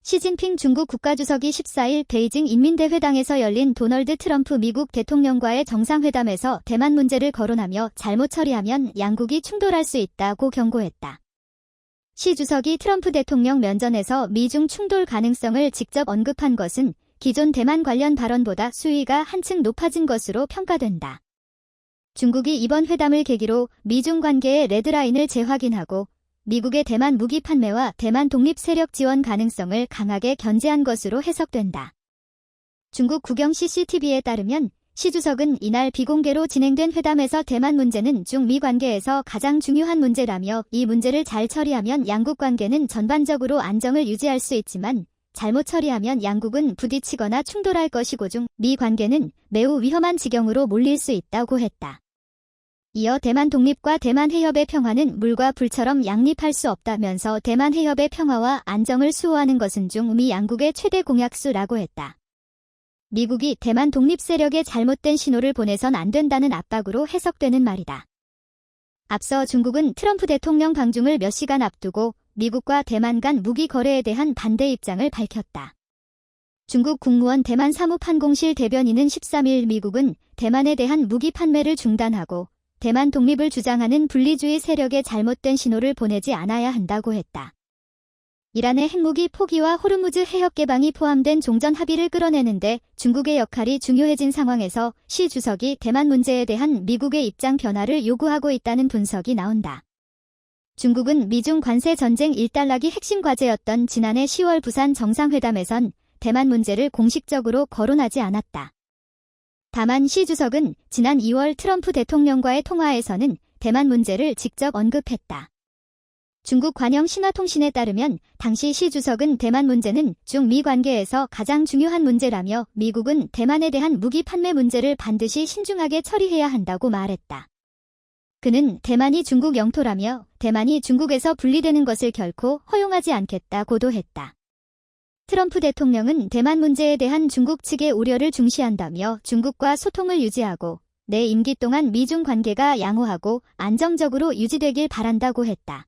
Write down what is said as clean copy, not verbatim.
시진핑 중국 국가주석이 14일 베이징 인민대회당에서 열린 도널드 트럼프 미국 대통령과의 정상회담에서 대만 문제를 거론하며 잘못 처리하면 양국이 충돌할 수 있다고 경고했다. 시 주석이 트럼프 대통령 면전에서 미중 충돌 가능성을 직접 언급한 것은 기존 대만 관련 발언보다 수위가 한층 높아진 것으로 평가된다. 중국이 이번 회담을 계기로 미중 관계의 레드라인을 재확인하고 미국의 대만 무기 판매와 대만 독립 세력 지원 가능성을 강하게 견제한 것으로 해석된다. 중국 국영 CCTV에 따르면 시 주석은 이날 비공개로 진행된 회담에서 대만 문제는 중미 관계에서 가장 중요한 문제라며 이 문제를 잘 처리하면 양국 관계는 전반적으로 안정을 유지할 수 있지만 잘못 처리하면 양국은 부딪히거나 충돌할 것이고 중미 관계는 매우 위험한 지경으로 몰릴 수 있다고 했다. 이어 대만 독립과 대만 해협의 평화는 물과 불처럼 양립할 수 없다면서 대만 해협의 평화와 안정을 수호하는 것은 중미 양국의 최대 공약수라고 했다. 미국이 대만 독립 세력에 잘못된 신호를 보내선 안 된다는 압박으로 해석되는 말이다. 앞서 중국은 트럼프 대통령 방중을 몇 시간 앞두고 미국과 대만 간 무기 거래에 대한 반대 입장을 밝혔다. 중국 국무원 대만 사무판공실 대변인은 13일 미국은 대만에 대한 무기 판매를 중단하고 대만 독립을 주장하는 분리주의 세력에 잘못된 신호를 보내지 않아야 한다고 했다. 이란의 핵무기 포기와 호르무즈 해협 개방이 포함된 종전 합의를 끌어내는데 중국의 역할이 중요해진 상황에서 시 주석이 대만 문제에 대한 미국의 입장 변화를 요구하고 있다는 분석이 나온다. 중국은 미중 관세 전쟁 일단락이 핵심 과제였던 지난해 10월 부산 정상회담에선 대만 문제를 공식적으로 거론하지 않았다. 다만 시 주석은 지난 2월 트럼프 대통령과의 통화에서는 대만 문제를 직접 언급했다. 중국 관영 신화통신에 따르면 당시 시 주석은 대만 문제는 중미 관계에서 가장 중요한 문제라며 미국은 대만에 대한 무기 판매 문제를 반드시 신중하게 처리해야 한다고 말했다. 그는 대만이 중국 영토라며 대만이 중국에서 분리되는 것을 결코 허용하지 않겠다고도 했다. 트럼프 대통령은 대만 문제에 대한 중국 측의 우려를 중시한다며 중국과 소통을 유지하고 내 임기 동안 미중 관계가 양호하고 안정적으로 유지되길 바란다고 했다.